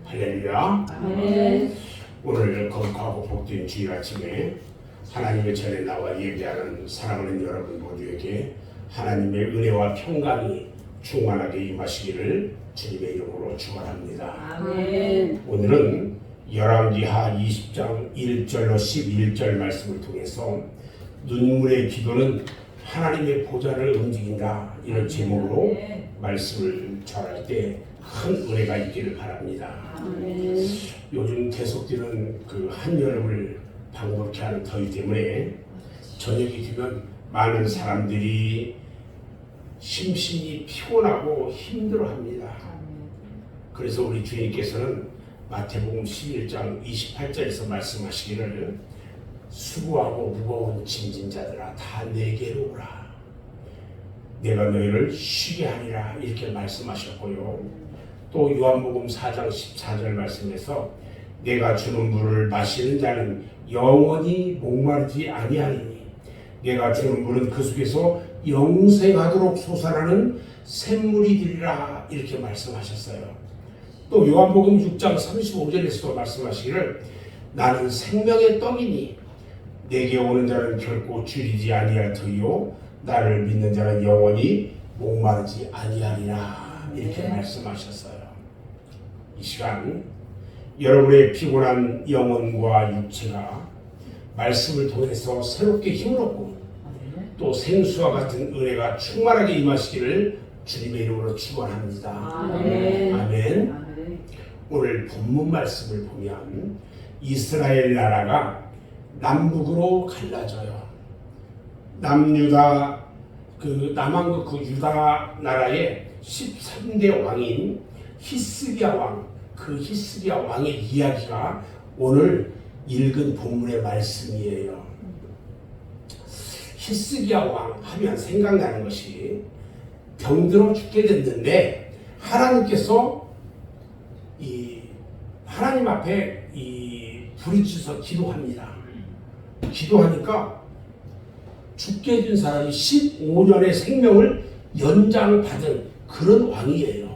할렐루야. 아멘. 오늘 거룩하고 복된 주일 아침에 하나님의 전에 나와 예배하는 사랑하는 여러분 모두에게 하나님의 은혜와 평강이 충만하게 임하시기를 주님의 이름으로 축원합니다. 아멘. 오늘은 열왕기하 20장 1절로 11절 말씀을 통해서 눈물의 기도는 하나님의 보좌를 움직인다, 이런 제목으로 말씀을 전할 때 큰 은혜가 있기를 바랍니다. 아멘. 요즘 계속되는 그 한여름을 방불케 하는 더위 때문에 저녁이 되면 많은 사람들이 심신이 피곤하고 힘들어합니다. 그래서 우리 주님께서는 마태복음 11장 28절에서 말씀하시기를 수고하고 무거운 짐진 자들아 다 내게로 오라, 내가 너희를 쉬게 하리라, 이렇게 말씀하셨고요. 또 요한복음 4장 14절 말씀에서 내가 주는 물을 마시는 자는 영원히 목마르지 아니하리니 내가 주는 물은 그 속에서 영생하도록 솟아나는 샘물이 되리라, 이렇게 말씀하셨어요. 또 요한복음 6장 35절에서도 말씀하시기를 나는 생명의 떡이니 내게 오는 자는 결코 줄이지 아니할 터이요 나를 믿는 자는 영원히 목마르지 아니하리라, 이렇게 말씀하셨어요. 이 시간 여러분의 피곤한 영혼과 육체가 말씀을 통해서 새롭게 힘을 얻고 또 생수와 같은 은혜가 충만하게 임하시기를 주님의 이름으로 축원합니다. 아멘. 아멘. 아멘. 오늘 본문 말씀을 보면 이스라엘 나라가 남북으로 갈라져요. 남유다 남왕국 그 유다 나라의 13대 왕인 히스기야 왕, 그 히스기야 왕의 이야기가 오늘 읽은 본문의 말씀이에요. 히스기야 왕 하면 생각나는 것이 병들어 죽게 됐는데 하나님께서 하나님 앞에 부르짖어서 기도합니다. 기도하니까 죽게 된 사람이 15년의 생명을 연장받은 그런 왕이에요.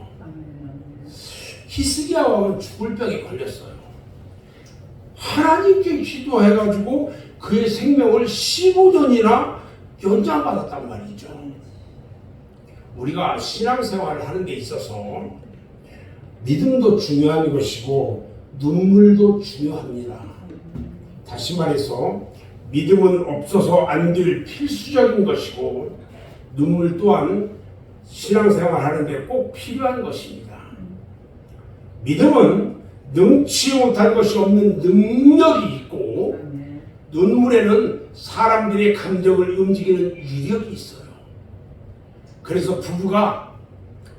히스기야 왕은 죽을 병에 걸렸어요. 하나님께 기도해가지고 그의 생명을 15년이나 연장받았단 말이죠. 우리가 신앙생활을 하는 데 있어서 믿음도 중요한 것이고 눈물도 중요합니다. 다시 말해서 믿음은 없어서 안 될 필수적인 것이고 눈물 또한 신앙생활 하는데 꼭 필요한 것입니다. 믿음은 능치 못할 것이 없는 능력이 있고 눈물에는 사람들의 감정을 움직이는 위력이 있어요. 그래서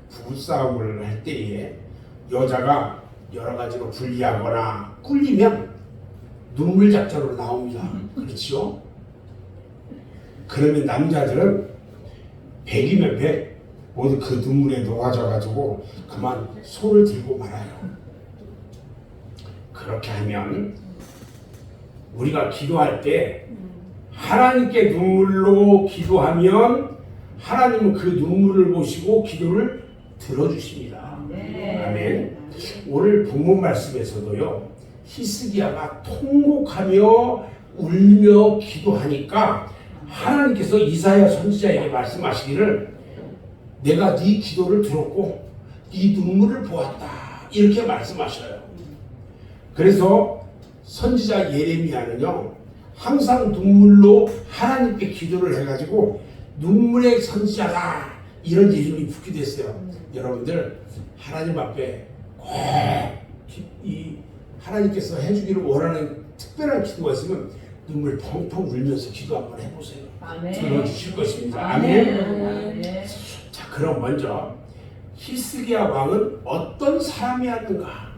부부싸움을 할 때에 여자가 여러 가지로 불리하거나 꿀리면 눈물 작전으로 나옵니다. 그렇죠? 그러면 남자들은 100이면 100 모두 그 눈물에 녹아져가지고 그만 손을 들고 말아요. 그렇게 하면 우리가 기도할 때 하나님께 눈물로 기도하면 하나님은 그 눈물을 보시고 기도를 들어주십니다. 아멘. 오늘 본문 말씀에서도요, 히스기야가 통곡하며 울며 기도하니까 하나님께서 이사야 선지자에게 말씀하시기를 내가 네 기도를 들었고 네 눈물을 보았다, 이렇게 말씀하셔요. 그래서 선지자 예레미야는요 항상 눈물로 하나님께 기도를 해가지고 눈물의 선지자다, 이런 이름이 붙게 됐어요. 여러분들 하나님 앞에 꼭 이 하나님께서 해주기를 원하는 특별한 기도가 있으면 눈물 펑펑 울면서 기도 한번 해보세요. 아멘. 들어주실 것입니다. 아멘. 아멘. 자, 그럼 먼저 히스기야 왕은 어떤 사람이었는가?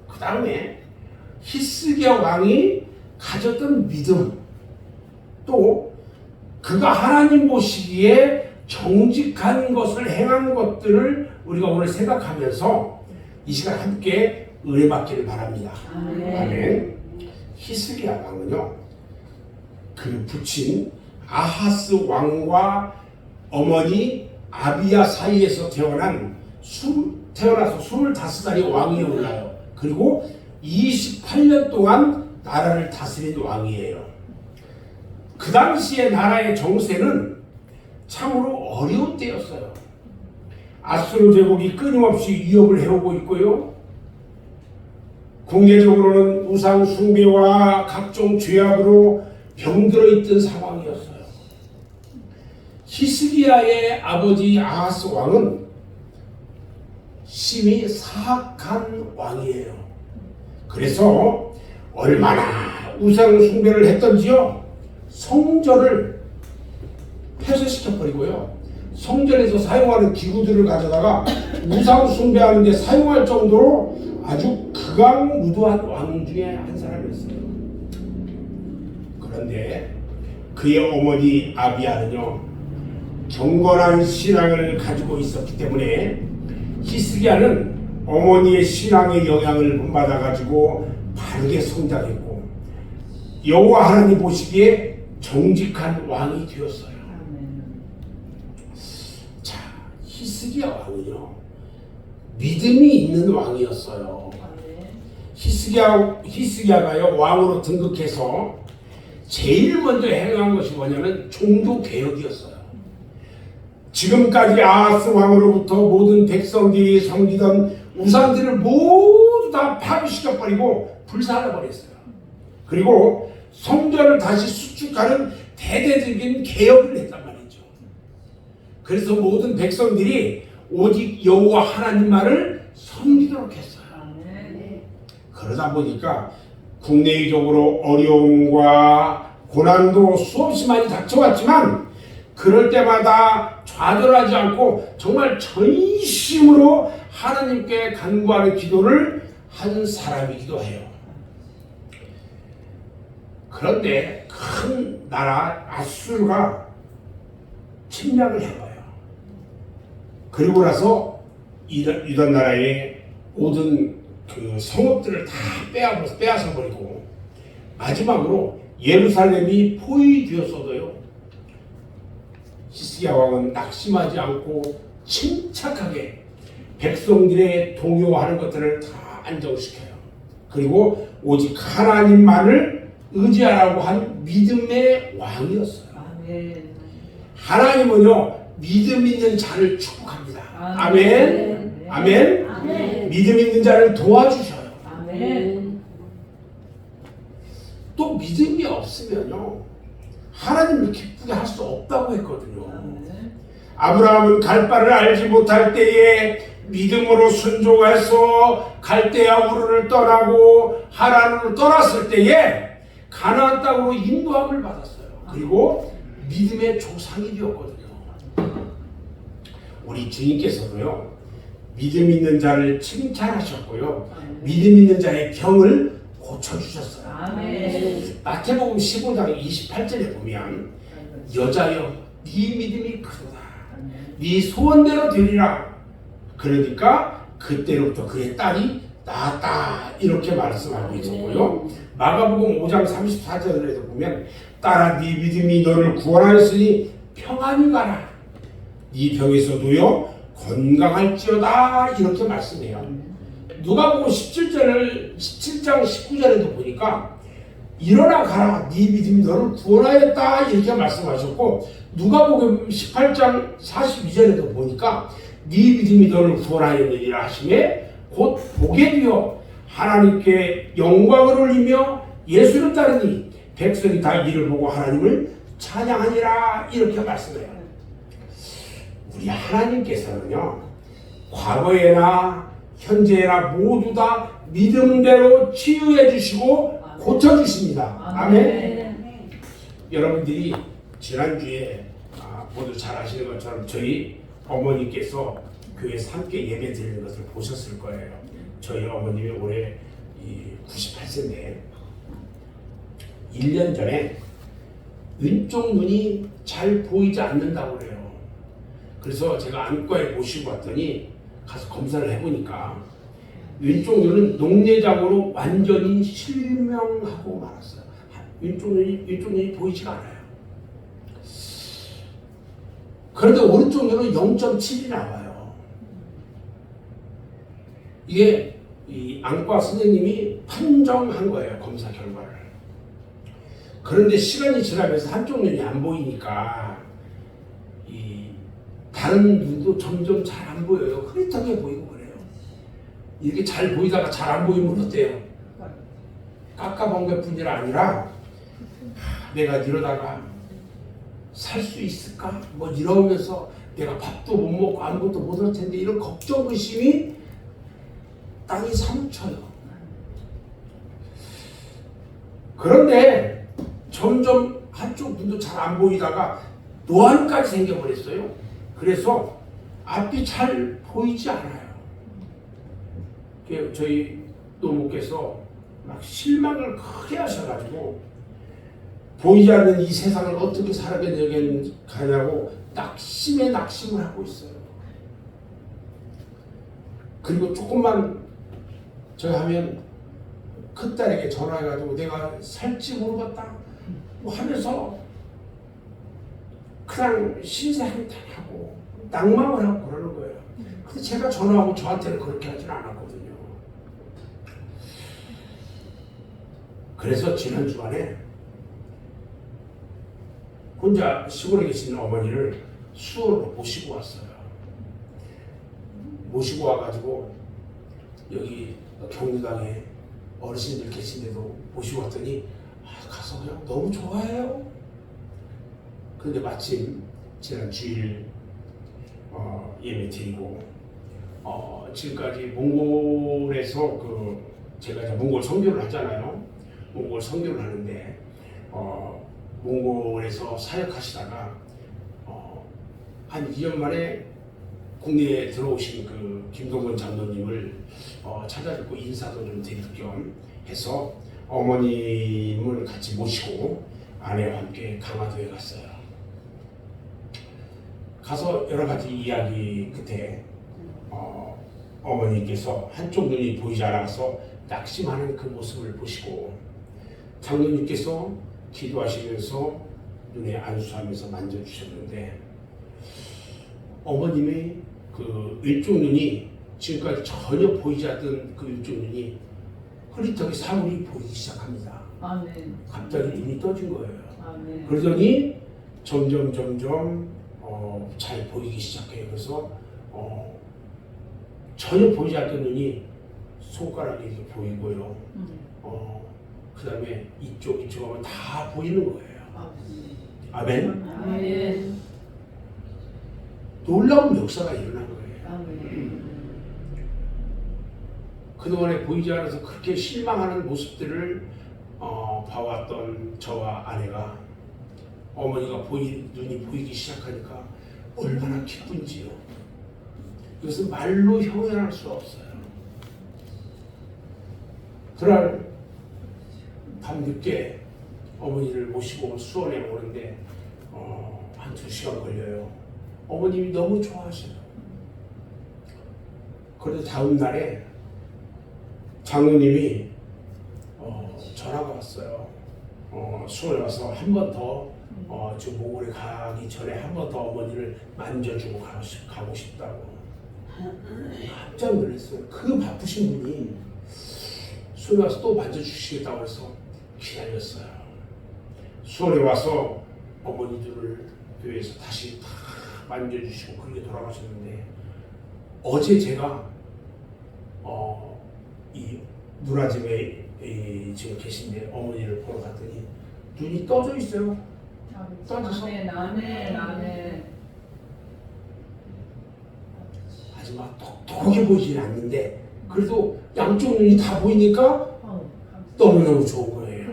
그 다음에 히스기야 왕이 가졌던 믿음, 또 그가 하나님 보시기에 정직한 것을 행한 것들을 우리가 오늘 생각하면서 이 시간 함께 은혜 받기를 바랍니다. 아멘. 히스기야 왕은요, 그 부친 아하스 왕과 어머니 아비야 사이에서 태어난 태어나서 25살이 왕위에 올라요. 그리고 28년 동안 나라를 다스린 왕이에요. 그 당시에 나라의 정세는 참으로 어려운 때였어요. 아수르 제국이 끊임없이 위협을 해오고 있고요. 국내적으로는 우상 숭배와 각종 죄악으로 병들어 있던 상황이었어요. 히스기야의 아버지 아하스 왕은 심히 사악한 왕이에요. 그래서 얼마나 우상 숭배를 했던지요. 성전을 폐쇄시켜버리고요. 성전에서 사용하는 기구들을 가져다가 우상 숭배하는 데 사용할 정도로 아주 극악무도한 왕 중에 한 사람이었어요. 그런데 그의 어머니 아비야는요, 경건한 신앙을 가지고 있었기 때문에 히스기야는 어머니의 신앙의 영향을 받아가지고 바르게 성장했고 여호와 하나님 보시기에 정직한 왕이 되었어요. 자, 히스기야 왕은요, 믿음이 있는 왕이었어요. 히스기야가요 왕으로 등극해서 제일 먼저 행한 것이 뭐냐면 종교 개혁이었어요. 지금까지 아하스 왕으로부터 모든 백성들이 섬기던 우상들을 모두 다 파괴시켜버리고 불살라버렸어요. 그리고 성전을 다시 수축하는 대대적인 개혁을 했단 말이죠. 그래서 모든 백성들이 오직 여호와 하나님만을 섬기도록 했어요. 그러다 보니까 국내적으로 어려움과 고난도 수없이 많이 닥쳐왔지만 그럴 때마다 좌절하지 않고 정말 전심으로 하나님께 간구하는 기도를 한 사람이기도 해요. 그런데 큰 나라 아수르가 침략을 해봐요. 그리고 나서 이런 나라의 모든 그 성읍들을 다 빼앗아 버리고 마지막으로 예루살렘이 포위되었어도요, 히스기야 왕은 낙심하지 않고 침착하게 백성들의 동요하는 것들을 다 안정시켜요. 그리고 오직 하나님만을 의지하라고 한 믿음의 왕이었어요. 하나님은요, 믿음 있는 자를 축복합니다. 아멘. 아멘. 아멘. 믿음 있는 자를 도와주셔요. 아멘. 또 믿음이 없으면요, 하나님을 기쁘게 할 수 없다고 했거든요. 아브라함은 갈 바를 알지 못할 때에 믿음으로 순종해서 갈대아 우르를 떠나고 하란을 떠났을 때에 가나안 땅으로 인도함을 받았어요. 그리고 믿음의 조상이 되었거든요. 우리 주님께서도요, 믿음 있는 자를 칭찬하셨고요, 믿음 있는 자의 병을 고쳐주셨어요. 아멘. 마태복음 15장 28절에 보면 여자여 네 믿음이 크도다, 네 소원대로 되리라. 그러니까 그때로부터 그의 딸이 나았다, 이렇게 말씀하고 있었고요. 마가복음 5장 34절에도 보면 딸아 네 믿음이 너를 구원하였으니 평안히 가라, 네 병에서 놓여 건강할지어다, 이렇게 말씀해요. 누가복음 17장 19절에도 보니까 일어나 가라, 네 믿음이 너를 구원하였다, 이렇게 말씀하셨고, 누가복음 18장 42절에도 보니까 네 믿음이 너를 구원하였느니라 하시매 곧 보게 되어 하나님께 영광을 올리며 예수를 따르니 백성이 다 이를 보고 하나님을 찬양하니라, 이렇게 말씀해요. 우리 하나님께서는요, 과거에나 현재나 모두 다 믿음대로 치유해 주시고 고쳐 주십니다. 아멘. 여러분들이 지난주에 모두 잘 아시는 것처럼 저희 어머니께서 교회에서 함께 예배 드리는 것을 보셨을 거예요. 저희 어머님이 올해 98세인데 1년 전에 왼쪽 눈이 잘 보이지 않는다고 그래요. 그래서 제가 안과에 모시고 왔더니 가서 검사를 해보니까 왼쪽 눈은 녹내장으로 완전히 실명하고 말았어요. 왼쪽 눈이 보이지가 않아요. 그런데 오른쪽 눈은 0.7이 나와요. 이게 이 안과 선생님이 판정한 거예요. 검사 결과를. 그런데 시간이 지나면서 한쪽 눈이 안 보이니까 이 다른 눈도 점점 잘 안 보여요. 흐릿하게 보이고 그래요. 이렇게 잘 보이다가 잘 안 보이면 어때요? 깎아본 것 뿐이라 아니라 내가 이러다가 살 수 있을까? 뭐 이러면서 내가 밥도 못 먹고 아무것도 못 할 텐데 이런 걱정 의심이 땅이 사무쳐요. 그런데 점점 한쪽 눈도 잘 안 보이다가 노안까지 생겨버렸어요. 그래서 앞이 잘 보이지 않아요. 저희 노모께서 막 실망을 크게 하셔가지고 보이지 않는 이 세상을 어떻게 살아가냐고 낙심에 낙심을 하고 있어요. 그리고 조금만 저 하면 큰딸에게 전화해가지고 내가 살지 모르겠다 뭐 하면서 그냥 신세한탄하고 낭망을 하고 그러는 거예요. 근데 제가 전화하고 저한테는 그렇게 하진 않았거든요. 그래서 지난 주간에 혼자 시골에 계시는 어머니를 수원으로 모시고 왔어요. 모시고 와가지고 여기 경리당에 어르신들 계신데도 모시고 왔더니 가서 그냥 너무 좋아해요. 근데 마침 지난 주일 예배 드리고 지금까지 몽골에서 제가 이제 몽골 선교를 하잖아요. 몽골 선교를 하는데 몽골에서 사역하시다가 한 2년 만에 국내에 들어오신 그 김동건 장로님을 찾아뵙고 인사도 좀 드릴 겸 해서 어머님을 같이 모시고 아내와 함께 강화도에 갔어요. 가서 여러 가지 이야기 끝에 어머니께서 한쪽 눈이 보이지 않아서 낙심하는 그 모습을 보시고 장로님께서 기도하시면서 눈에 안수하면서 만져주셨는데 어머님의 그 일쪽 눈이 지금까지 전혀 보이지 않던 그 일쪽 눈이 흐릿하게 사물이 보이기 시작합니다. 아멘. 갑자기 눈이 떠진 거예요. 아멘. 그러더니 점점 잘 보이기 시작해요. 그래서 전혀 보이지 않던 눈이 손가락이 이렇게 보이고요. 그 다음에 이쪽 하면 다 보이는 거예요. 아멘. 아멘. 놀라운 역사가 일어난 거예요. 아멘. 그동안에 보이지 않아서 그렇게 실망하는 모습들을 봐왔던 저와 아내가 어머니가 눈이 보이기 시작하니까 얼마나 기쁜지요. 이것은 말로 형용할 수 없어요. 그날 밤늦게 어머니를 모시고 수원에 오는데 한 2시간 걸려요. 어머님이 너무 좋아하셔요. 그래도 다음 날에 장로님이 전화가 왔어요. 수원에 와서 한 번 더 저 몽골에 가기 전에 한 번 더 어머니를 만져주고 가고 싶다고. 깜짝 놀랐어요. 그 바쁘신 분이 수원에 와서 또 만져주시겠다고 해서 기다렸어요. 수원에 와서 어머니들을 교회에서 다시 다 만져주시고 그렇게 돌아가셨는데 어제 제가 이 누나집에 지금 계신데 어머니를 보러 갔더니 눈이 떠져 있어요. 떠져서 아멘. 하지만 똑똑하게 보이지는 않는데 그래도 양쪽 눈이 다 보이니까 너무너무 좋은 거예요.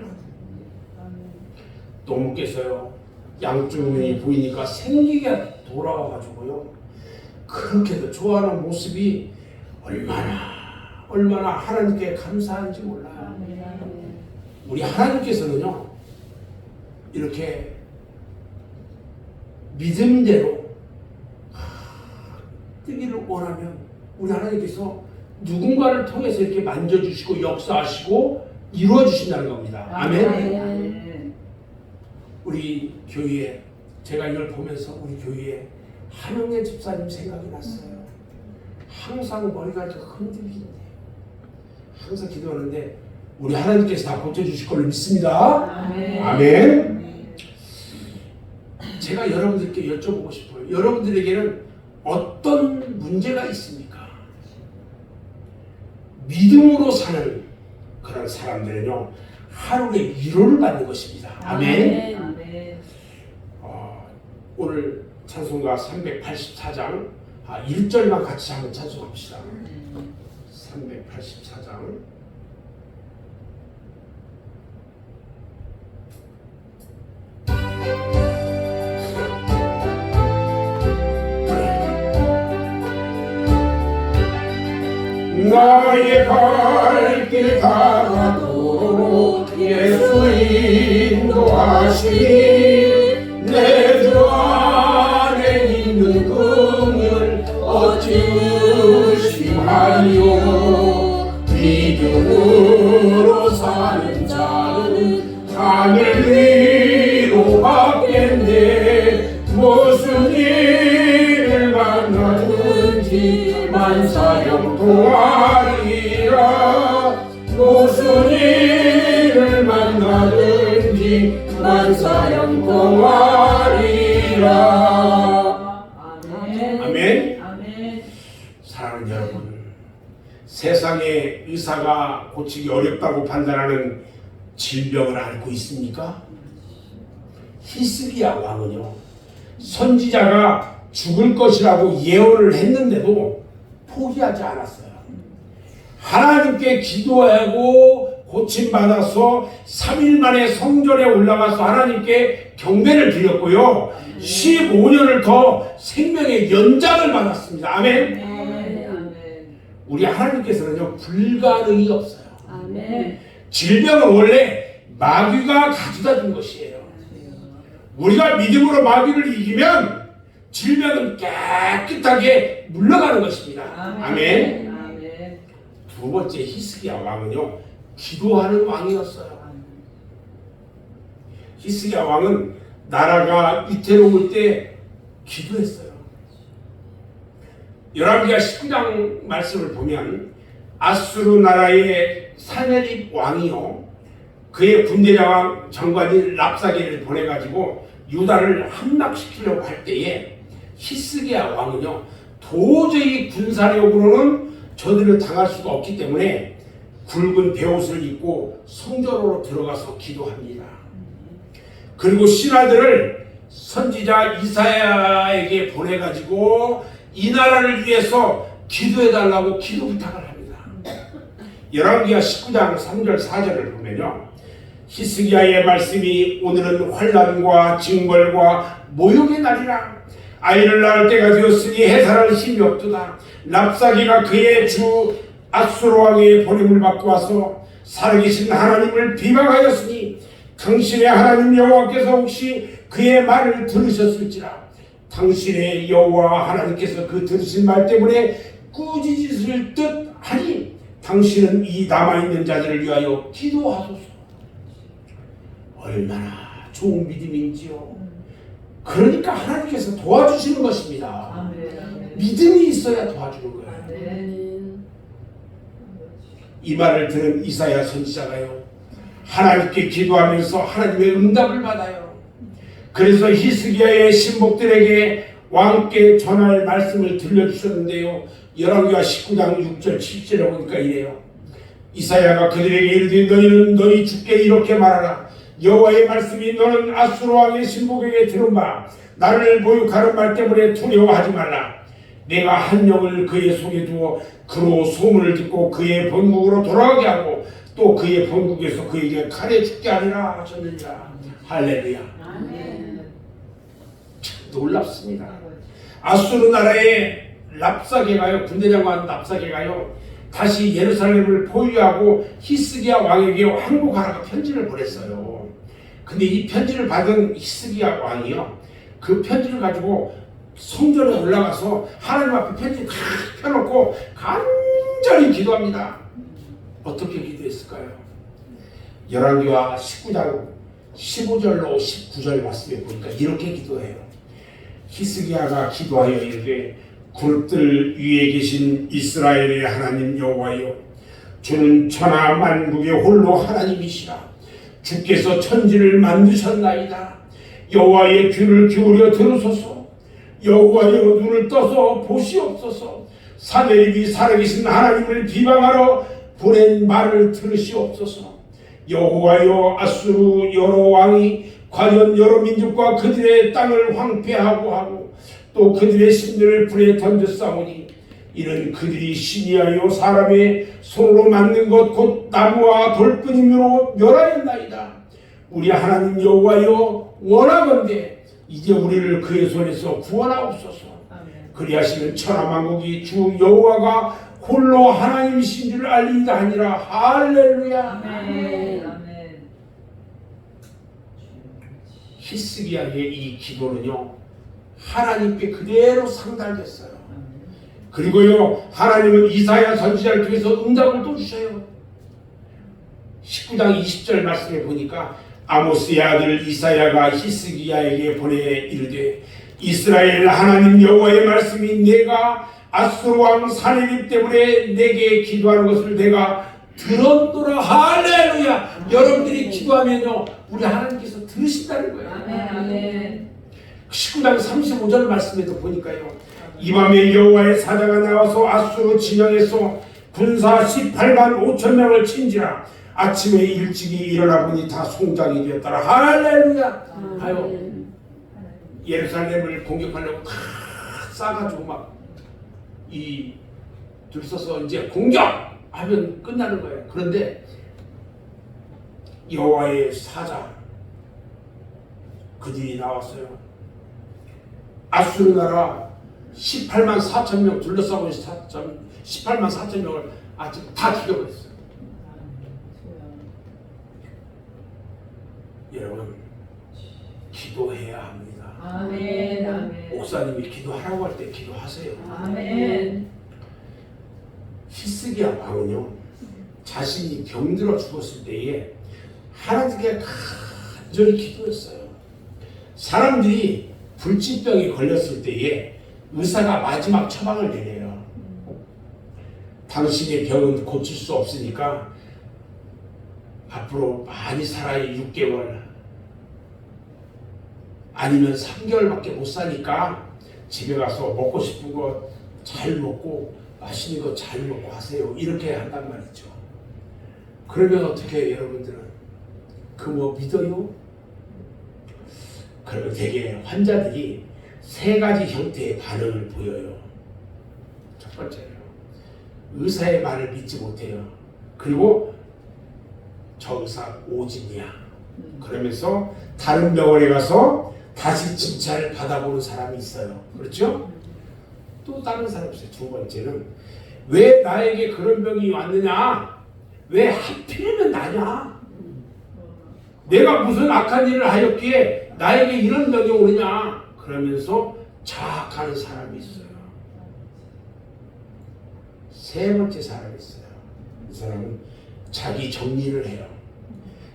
노모께서요 양쪽 눈이 보이니까 생기가 돌아와가지고요 그렇게도 좋아하는 모습이 얼마나 하나님께 감사한지 몰라요. 우리 하나님께서는요 이렇게 믿음대로 뜨기를 원하면 우리 하나님께서 누군가를 통해서 이렇게 만져주시고 역사하시고 이루어주신다는 겁니다. 아멘. 우리 교회에 제가 이걸 보면서 우리 교회에 한영애 집사님 생각이 났어요. 항상 머리가 좀 흔들리는데 항상 기도하는데 우리 하나님께서 다 고쳐주실 걸로 믿습니다. 아멘. 아멘. 제가 여러분들께 여쭤보고 싶어요. 여러분들에게는 어떤 문제가 있습니까? 믿음으로 사는 그런 사람들은요 하루에 위로를 받는 것입니다. 아멘. 아멘. 오늘 찬송가 384장 1절만 같이 한번 찬송합시다. 384장 나의 갈 길 가도록 예수 인도하시니 내 주 안에 있는 긍휼 어찌 의심하리요. 믿음으로 사는 자는 하늘 위로 받겠네. 무슨 일을 만나든지 만사형통하리라. 무슨 일을 만나든지 만사형통하리라. 아멘. 아멘. 아멘. 사랑하는 여러분, 세상에 의사가 고치기 어렵다고 판단하는 질병을 앓고 있습니까? 히스기야 왕은요 선지자가 죽을 것이라고 예언을 했는데도 포기하지 않았어요. 하나님께 기도하고 고침받아서 3일 만에 성전에 올라가서 하나님께 경배를 드렸고요 15년을 더 생명의 연장을 받았습니다. 아멘. 아멘. 우리 하나님께서는요 불가능이 없어요. 아멘. 질병은 원래 마귀가 가져다 준 것이에요. 우리가 믿음으로 마귀를 이기면 질병은 깨끗하게 물러가는 것입니다. 아멘. 아멘. 두 번째 히스기야 왕은요 기도하는 왕이었어요. 히스기야 왕은 나라가 위태로울 때 기도했어요. 열왕기하 19장 말씀을 보면 아수르 나라의 사네립 왕이요 그의 군대장 장관인 랍사게를 보내가지고 유다를 함락시키려고 할 때에 히스기야 왕은요 도저히 군사력으로는 저들을 당할 수가 없기 때문에 굵은 베옷을 입고 성전으로 들어가서 기도합니다. 그리고 신하들을 선지자 이사야에게 보내가지고 이 나라를 위해서 기도해달라고 기도 부탁을 합니다. 열왕기하 19장 3절 4절을 보면요 히스기야의 말씀이 오늘은 환난과 징벌과 모욕의 날이라. 아이를 낳을 때가 되었으니 해산할 힘이 없도다. 랍사기가 그의 주 아수르 왕의 보냄을 받고 와서 살아계신 하나님을 비방하였으니 당신의 하나님 여호와께서 혹시 그의 말을 들으셨을지라. 당신의 여호와 하나님께서 그 들으신 말 때문에 꾸짖으실 듯 하니 당신은 이 남아있는 자들을 위하여 기도하소서. 얼마나 좋은 믿음인지요. 그러니까 하나님께서 도와주시는 것입니다. 아멘. 믿음이 있어야 도와주는 거예요. 아멘. 이 말을 들은 이사야 선지자가요 하나님께 기도하면서 하나님의 응답을 받아요. 그래서 히스기야의 신복들에게 왕께 전할 말씀을 들려주셨는데요 열왕기하 19장 6절 7절에 보니까 이래요. 이사야가 그들에게 이르되 너희는 너희 주께 이렇게 말하라. 여호와의 말씀이 너는 아수르 왕의 신복에게 들은 바 나를 모욕하는 말 때문에 두려워하지 말라. 내가 한 영을 그의 속에 두어 그로 소문을 듣고 그의 본국으로 돌아가게 하고 또 그의 본국에서 그에게 칼에 죽게 하리라 하셨느니라. 할렐루야. 아멘. 놀랍습니다. 아수르 나라의 랍사게가요 군대장관 랍사게가요 다시 예루살렘을 포위하고 히스기야 왕에게 항복하라고 편지를 보냈어요. 근데 이 편지를 받은 히스기야 왕이요 그 편지를 가지고 성전에 올라가서 하나님 앞에 편지 다 펴놓고 간절히 기도합니다. 어떻게 기도했을까요? 열왕기하 19장 15절로 19절 말씀에 보니까 이렇게 기도해요. 히스기야가 기도하여 이르되 그룹들 위에 계신 이스라엘의 하나님 여호와여, 주는 천하 만국의 홀로 하나님이시라. 주께서 천지를 만드셨나이다. 여호와의 귀를 기울여 들으소서. 여호와여, 눈을 떠서 보시옵소서. 사내립이 살아계신 하나님을 비방하러 보낸 말을 들으시옵소서. 여호와여, 아수르 여러 왕이 과연 여러 민족과 그들의 땅을 황폐하고 하고 또 그들의 신들을 불에 던졌사오니 이는 그들이 신이하여 사람의 손으로 만든 것 곧 나무와 돌뿐이므로 멸하였나이다. 우리 하나님 여호와여, 원하건대 이제 우리를 그의 손에서 구원하옵소서. 그리하시면 천하만국이 주 여호와가 홀로 하나님이신 줄 알리이다 하니라. 할렐루야. 아멘. 히스기야의 이 기도는요, 하나님께 그대로 상달됐어요. 그리고요, 하나님은 이사야 선지자를 통해서 응답을 또 주셔요. 19장 20절 말씀에 보니까 아모스의 아들 이사야가 히스기야에게 보내 이르되, 이스라엘 하나님 여호와의 말씀이 내가 아수르 왕 사내립 때문에 내게 기도하는 것을 내가 들었노라. 할렐루야. 여러분들이 기도하면요, 우리 하나님께서 들으신다는 거예요. 아멘. 19장 35절 말씀에도 보니까요, 이 밤에 여호와의 사자가 나와서 아수르 진영에서 군사 18만 5천 명을 친지라. 아침에 일찍이 일어나 보니 다 송장이 되었더라. 할렐루야. 아유, 예루살렘을 공격하려고 다 싸가지고 막 이 줄 서서 이제 공격하면 끝나는 거예요. 그런데 여호와의 사자 그들이 나왔어요. 아수르 나라 18만 4천 명 둘러싸고 있는 18만 4천 명을 아침 다 죽여버렸어요. 여러분, 기도해야 합니다. 아멘. 아멘. 목사님이 기도하라고 할 때 기도하세요. 아멘. 히스기야 왕은요, 자신이 병들어 죽었을 때에 하나님께 간절히 기도했어요. 사람들이 불치병에 걸렸을 때에 의사가 마지막 처방을 내려요. 당신의 병은 고칠 수 없으니까 앞으로 많이 살아야 6개월 아니면 3개월밖에 못 사니까 집에 가서 먹고 싶은 거 잘 먹고 맛있는 거 잘 먹고 하세요. 이렇게 한단 말이죠. 그러면 어떻게 해요, 여러분들은? 그 뭐 믿어요? 그러면 되게 환자들이 세 가지 형태의 반응을 보여요. 첫 번째요, 의사의 말을 믿지 못해요. 그리고 저 의사 오진이야. 그러면서 다른 병원에 가서 다시 진찰을 받아보는 사람이 있어요. 그렇죠? 또 다른 사람이 있어요. 두 번째는 왜 나에게 그런 병이 왔느냐? 왜 하필이면 나냐? 내가 무슨 악한 일을 하였기에 나에게 이런 병이 오느냐? 그러면서 자학하는 사람이 있어요. 세 번째 사람이 있어요. 이 사람은 자기 정리를 해요.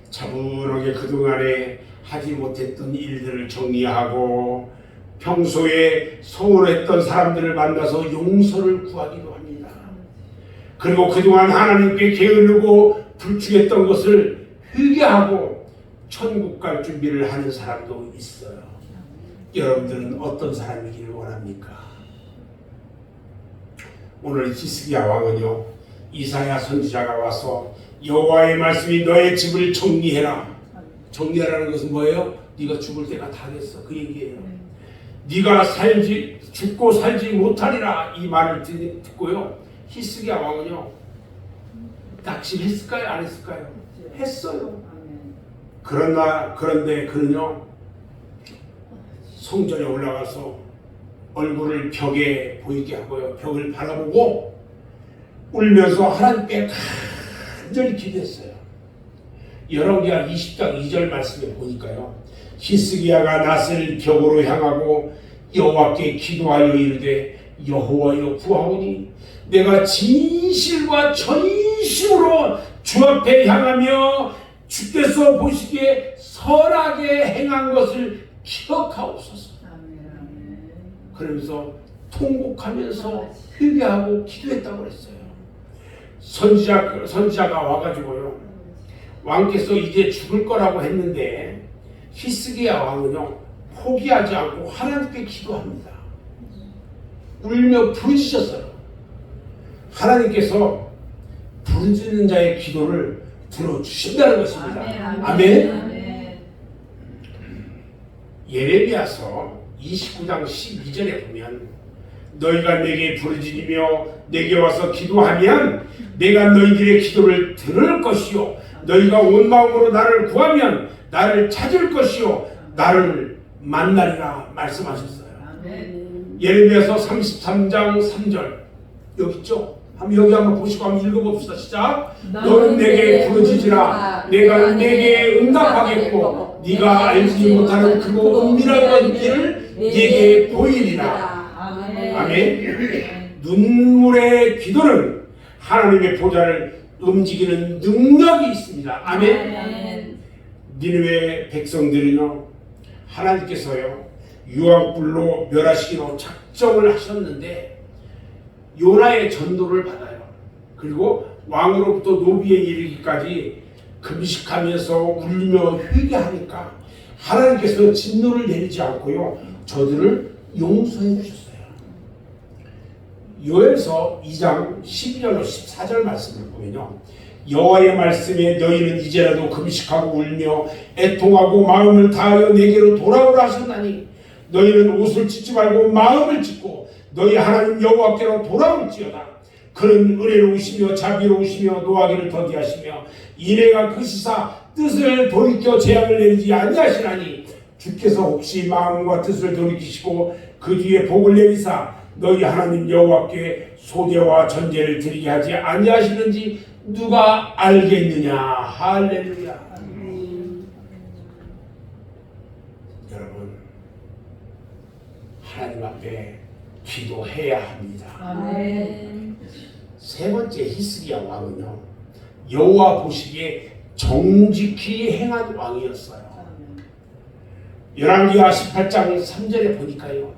차분하게 그동안에 하지 못했던 일들을 정리하고 평소에 서운했던 사람들을 만나서 용서를 구하기도 합니다. 그리고 그동안 하나님께 게으르고 불충했던 것을 회개하고 천국 갈 준비를 하는 사람도 있어요. 여러분들은 어떤 사람이기를 원합니까? 오늘 히스기야 왕은요, 이사야 선지자가 와서 여호와의 말씀이 너의 집을 정리해라. 정리하라는 것은 뭐예요? 네가 죽을 때가 다 됐어. 그 얘기예요. 네가 죽고 살지 못하리라. 이 말을 듣고요, 히스기야 왕은요, 낙심했을까요? 안 했을까요? 했어요. 그런데 그는요, 성전에 올라가서 얼굴을 벽에 보이게 하고요, 벽을 바라보고 울면서 하나님께 간절히 기도했어요. 열왕기하 20장 2절 말씀에 보니까요, 히스기야가 낯을 벽으로 향하고 여호와께 기도하여 이르되 여호와여 구하오니 내가 진실과 전심으로 주 앞에 향하며 주께서 보시기에 선하게 행한 것을 기억하옵소서. 그러면서 통곡하면서 회개하고 기도했다고 그랬어요. 선지자가 와가지고요, 왕께서 이제 죽을 거라고 했는데 히스기야 왕은요 포기하지 않고 하나님께 기도합니다. 울며 부르짖었어요. 하나님께서 부르짖는 자의 기도를 들어주신다는 것입니다. 아멘. 아멘. 예레미야서 29장 12절에 보면 너희가 내게 부르짖으며 내게 와서 기도하면 내가 너희들의 기도를 들을 것이요 너희가 온 마음으로 나를 구하면 나를 찾을 것이요 나를 만나리라 말씀하셨어요. 아멘. 예레미야서 33장 3절 여기 있죠? 여기 한번 보시고 한번 읽어봅시다. 시작. 너는 내게 부르짖으라 내가 내게 응답하겠고 네가 알지 못하는 크고 은밀한 일을 네게 보이리라. 아멘. 눈물의 기도는 하나님의 보좌를 움직이는 능력이 있습니다. 아멘. 니느웨 백성들은요 하나님께서요 유황불로 멸하시기로 작정을 하셨는데 요나의 전도를 받아요. 그리고 왕으로부터 노비에 이르기까지 금식하면서 울며 회개하니까 하나님께서 진노를 내리지 않고요 저들을 용서해 주셨어요. 요엘서 2장 12절로 14절 말씀을 보면요 여호와의 말씀에 너희는 이제라도 금식하고 울며 애통하고 마음을 다하여 내게로 돌아오라 하셨나니 너희는 옷을 찢지 말고 마음을 찢고 너희 하나님 여호와께로 돌아올지어다. 그는 은혜로우시며 자비로우시며 노하기를 더디하시며 인애가 크시사 뜻을 돌이켜 재앙을 내리지 아니하시나니 주께서 혹시 마음과 뜻을 돌이키시고 그 뒤에 복을 내리사 너희 하나님 여호와께 소제와 전제를 드리게 하지 아니하시는지 누가 알겠느냐. 할렐루야. 여러분 하나님 앞에 기도해야 합니다. 아멘. 세 번째 히스기야 왕은요 여호와 보시기에 정직히 행한 왕이었어요. 열왕기하 18장 3절에 보니까요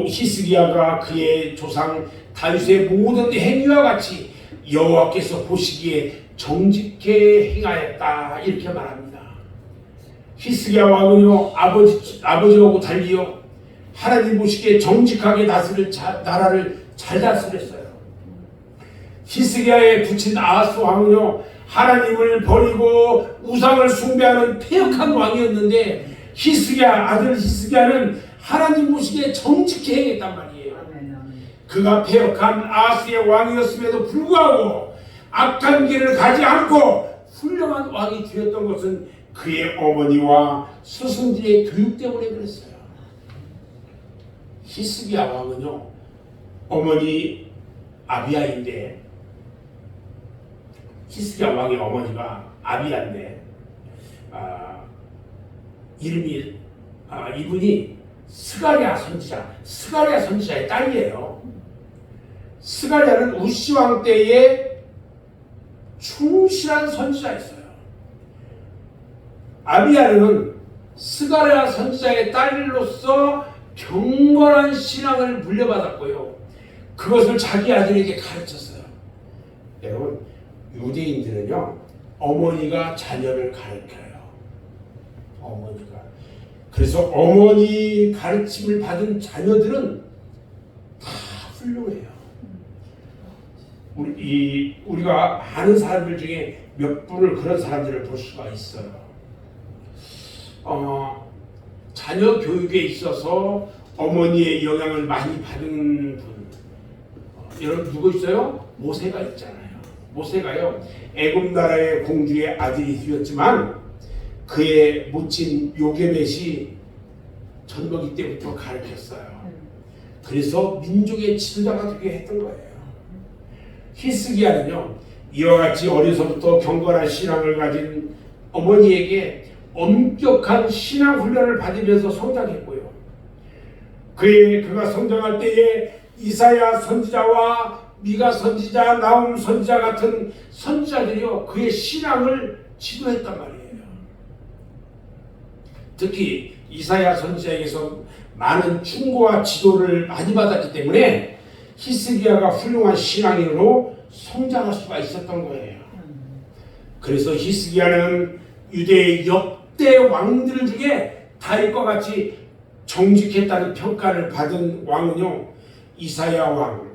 히스기야가 그의 조상 다윗의 모든 행위와 같이 여호와께서 보시기에 정직히 행하였다 이렇게 말합니다. 히스기야 왕은요 아버지하고 달리요 하나님 보시기에 정직하게 다스릴 나라를 잘 다스렸어요. 히스기야의 부친 아하스 왕은요 하나님을 버리고 우상을 숭배하는 패역한 왕이었는데 아들 히스기야는 하나님 보시기에 정직히 행했단 말이에요. 그가 패역한 아하스의 왕이었음에도 불구하고 악한 길을 가지 않고 훌륭한 왕이 되었던 것은 그의 어머니와 스승들의 교육 때문에 그랬어요. 히스기야 왕은요 어머니 아비야인데 히스기야 왕의 어머니가 아비야인데 이분이 스가랴 선지자의 딸이에요. 스가랴는 우시 왕 때에 충실한 선지자였어요. 아비야는 스가랴 선지자의 딸로서 경건한 신앙을 물려받았고요. 그것을 자기 아들에게 가르쳤어요. 여러분 유대인들은요 어머니가 자녀를 가르쳐요. 어머니가. 그래서 어머니 가르침을 받은 자녀들은 다 훌륭해요. 우리가 아는 사람들 중에 몇 분을 그런 사람들을 볼 수가 있어요. 자녀 교육에 있어서 어머니의 영향을 많이 받은 분 여러분 누구 있어요? 모세가 있잖아요. 모세가요 애굽 나라의 공주의 아들이 되었지만 그의 모친 요게벳이 전거기 때부터 가르쳤어요. 그래서 민족의 지도자가 되게 했던 거예요. 히스기야는요 이와 같이 어려서부터 경건한 신앙을 가진 어머니에게 엄격한 신앙 훈련을 받으면서 성장했고요. 그가 성장할 때에 이사야 선지자와 미가 선지자, 나훔 선지자 같은 선지자들이요 그의 신앙을 지도했단 말이에요. 특히 이사야 선지자에게서 많은 충고와 지도를 많이 받았기 때문에 히스기야가 훌륭한 신앙인으로 성장할 수가 있었던 거예요. 그래서 히스기야는 유대의 역대 왕들 중에 다윗과 같이 정직했다는 평가를 받은 왕은요,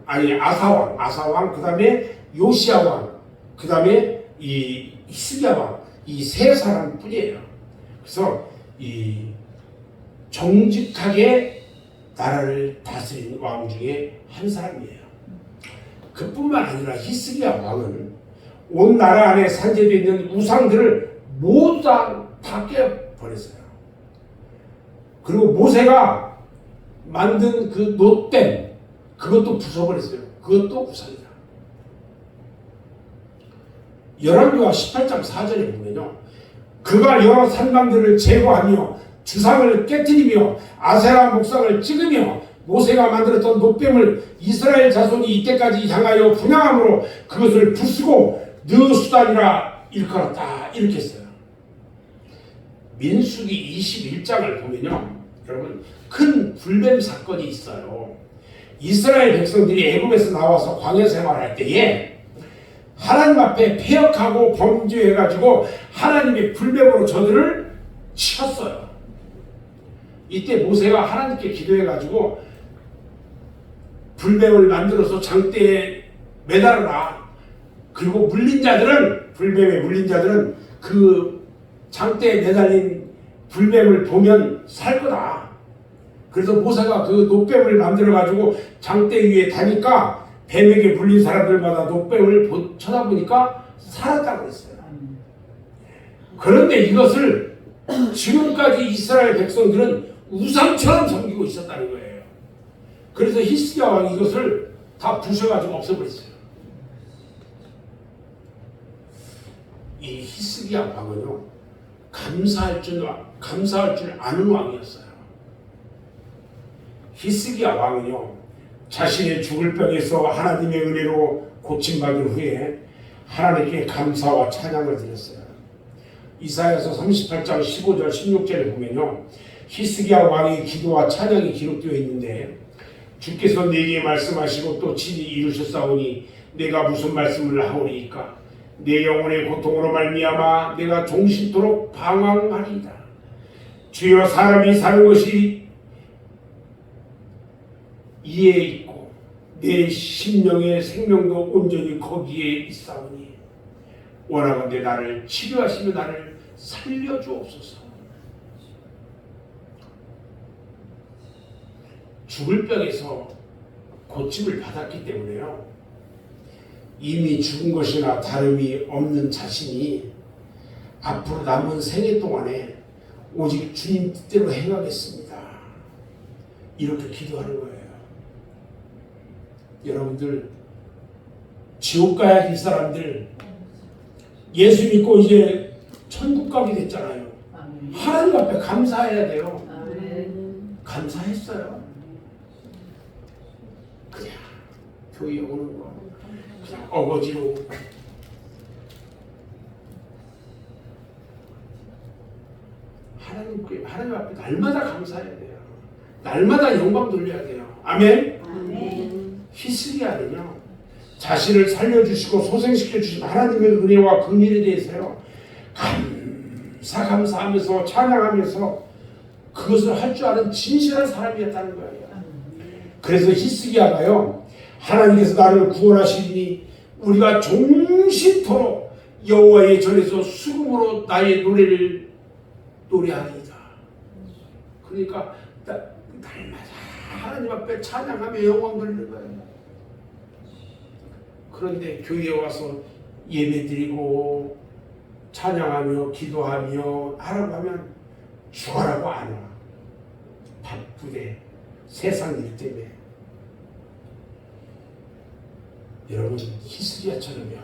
아사 왕, 그 다음에 요시야 왕, 그 다음에 이 히스기야 왕, 이 세 사람뿐이에요. 그래서 이 정직하게 나라를 다스린 왕 중에 한 사람이에요. 그뿐만 아니라 히스기야 왕은 온 나라 안에 산재되어 있는 우상들을 모두 다 깨버렸어요. 그리고 모세가 만든 그 놋뱀, 그것도 부숴버렸어요. 그것도 우상이다. 열왕기하 18장 4절에 보면요, 그가 여러 산당들을 제거하며 주상을 깨뜨리며 아세라 목상을 찍으며 모세가 만들었던 놋뱀을 이스라엘 자손이 이때까지 향하여 분양함으로 그것을 부수고 느수단이라 일컬었다, 이렇게 했어요. 민수기 21장을 보면요, 여러분, 큰 불뱀 사건이 있어요. 이스라엘 백성들이 애굽에서 나와서 광야 생활할 때에 하나님 앞에 패역하고 범죄해가지고 하나님의 불뱀으로 저들을 치었어요. 이때 모세가 하나님께 기도해가지고 불뱀을 만들어서 장대에 매달아라. 그리고 물린 자들은, 불뱀에 물린 자들은 그 장대에 매달린 불뱀을 보면 살 거다. 그래서 모세가 그 놋뱀을 만들어가지고 장대 위에 다니까 뱀에게 물린 사람들마다 놋뱀을 쳐다보니까 살았다고 그랬어요. 그런데 이것을 지금까지 이스라엘 백성들은 우상처럼 섬기고 있었다는 거예요. 그래서 히스기야 왕이 이것을 다 부셔가지고 없애버렸어요. 이 히스기야 왕은요, 감사할 줄 아는 왕이었어요. 히스기야 왕은요, 자신의 죽을 병에서 하나님의 은혜로 고침받은 후에 하나님께 감사와 찬양을 드렸어요. 이사야서 38장 15절 16절에 보면요, 히스기야 왕의 기도와 찬양이 기록되어 있는데, 주께서 내게 말씀하시고 또 친히 이루셨사오니 내가 무슨 말씀을 하오리이까? 내 영혼의 고통으로 말미암아 내가 종신토록 방황하리이다. 주여, 사람이 사는 것이 이에 있고 내 심령의 생명도 온전히 거기에 있사오니 원하건대 나를 치료하시며 나를 살려주옵소서. 죽을 병에서 고침을 받았기 때문에요, 이미 죽은 것이나 다름이 없는 자신이 앞으로 남은 생애 동안에 오직 주님 뜻대로 행하겠습니다, 이렇게 기도하는 거예요. 여러분들, 지옥 가야 할 사람들, 예수 믿고 이제 천국 가게 됐잖아요. 하나님 앞에 감사해야 돼요. 감사했어요. 그냥 교회 오는 거 그냥 어거지로 하나님 앞에 날마다 감사해야 돼요. 날마다 영광 돌려야 돼요. 아멘. 히스기야는요, 자신을 살려주시고 소생시켜 주신 하나님의 은혜와 긍휼에 대해서요, 감사하면서 찬양하면서 그것을 할 줄 아는 진실한 사람이었다는 거예요. 그래서 히스기야가요, 하나님께서 나를 구원하시니 우리가 종신토록 여호와의 전에서 수금으로 나의 노래를 노래하리이다. 그러니까 날마다 하나님 앞에 찬양하며 영광 돌리는 거예요. 그런데 교회에 와서 예배드리고 찬양하며 기도하며 하라고 하면 죽어라고 안 와. 바쁘대. 세상 일 때문에. 여러분, 히스기야처럼요,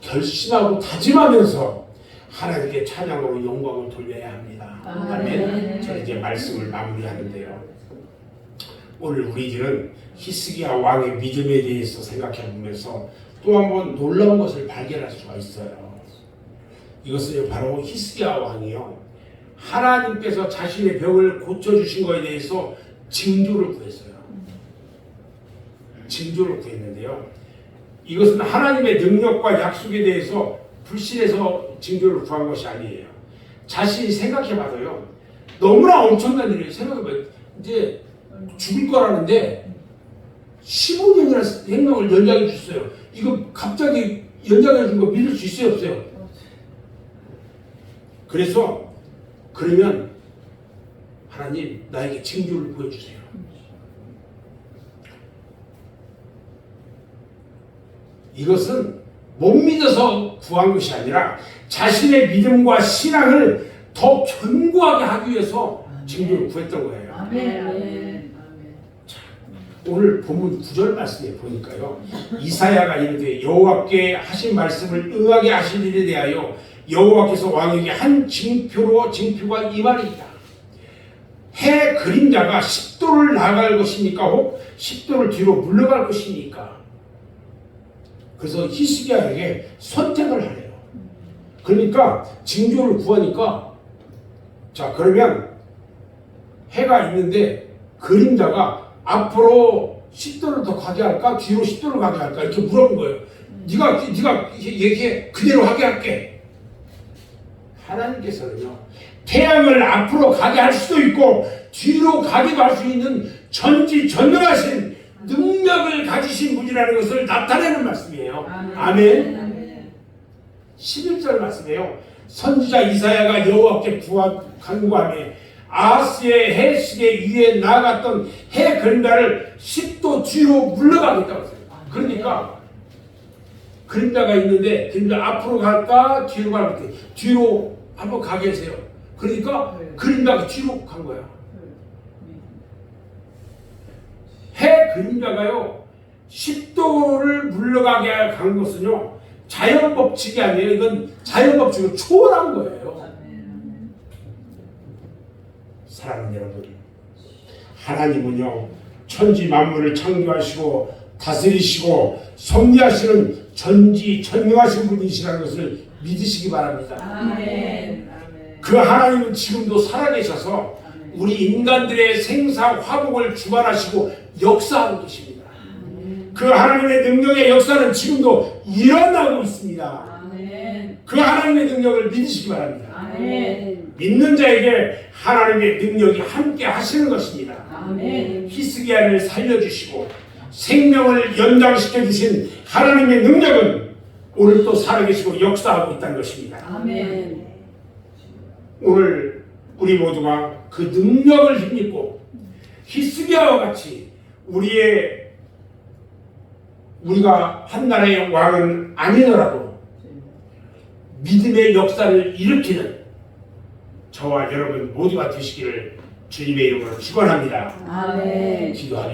결심하고 다짐하면서 하나님께 찬양으로 영광을 돌려야 합니다. 아멘. 저는 이제 말씀을 마무리하는데요, 오늘 우리들은 히스기야 왕의 믿음에 대해서 생각해 보면서 또 한 번 놀라운 것을 발견할 수가 있어요. 이것은 바로 히스기야 왕이요, 하나님께서 자신의 병을 고쳐주신 것에 대해서 징조를 구했어요. 징조를 구했는데요. 이것은 하나님의 능력과 약속에 대해서 불신해서 징조를 구한 것이 아니에요. 자신이 생각해봐도요. 너무나 엄청난 일이에요. 생각해봐요. 이제 죽을 거라는데 15년이나 생명을 연장해 줬어요. 이거 갑자기 연장해 준 거 믿을 수 있어요, 없어요? 그래서 그러면 하나님 나에게 징조를 보여주세요. 이것은 못 믿어서 구한 것이 아니라 자신의 믿음과 신앙을 더 견고하게 하기 위해서 징조를 구했던 거예요. 아멘. 오늘 본문 9절 말씀에 보니까요. 이사야가 이르되 여호와께 하신 말씀을 응하게 하신 일에 대하여 여호와께서 왕에게 한 징표가 이 말이다. 해 그림자가 10도를 나아갈 것이니까 혹 10도를 뒤로 물러갈 것이니까. 그래서 히스기야에게 선택을 하래요. 그러니까 징조를 구하니까 자 그러면 해가 있는데 그림자가 앞으로 10도를 더 가게 할까? 뒤로 10도를 가게 할까? 이렇게 물어본 거예요. 네가 얘기해. 그대로 하게 할게. 하나님께서는요. 태양을 앞으로 가게 할 수도 있고 뒤로 가게 할 수 있는 전지전능하신 능력을 가지신 분이라는 것을 나타내는 말씀이에요. 아멘. 11절 말씀이에요. 선지자 이사야가 여호와께 간구하며 아하스의 해시계 위에 나아갔던 해 그림자를 10도 뒤로 물러가겠다고 했어요. 그러니까 그림자가 있는데 그림자 앞으로 갈까 뒤로 갈까 뒤로 한번 가게 해주세요. 그러니까 그림자가 뒤로 간 거야. 해 그림자가요 10도를 물러가게 간 것은요 자연 법칙이 아니에요. 이건 자연 법칙을 초월한 거예요. 사랑하는 여러분, 하나님은요 천지 만물을 창조하시고 다스리시고 섭리하시는 전지전능하신 분이시라는 것을 믿으시기 바랍니다. 아멘. 그 하나님은 지금도 살아계셔서 우리 인간들의 생사 화복을 주관하시고 역사하고 계십니다. 그 하나님의 능력의 역사는 지금도 일어나고 있습니다. 그 하나님의 능력을 믿으시기 바랍니다. 믿는 자에게 하나님의 능력이 함께 하시는 것입니다. 히스기야를 살려주시고 생명을 연장시켜 주신 하나님의 능력은 오늘 또 살아계시고 역사하고 있다는 것입니다. 오늘 우리 모두가 그 능력을 힘입고 히스기야와 같이 우리가 한 나라의 왕은 아니더라도 믿음의 역사를 일으키는 저와 여러분 모두가 되시기를 주님의 이름으로 축원합니다. 아멘. 기도하겠습니다.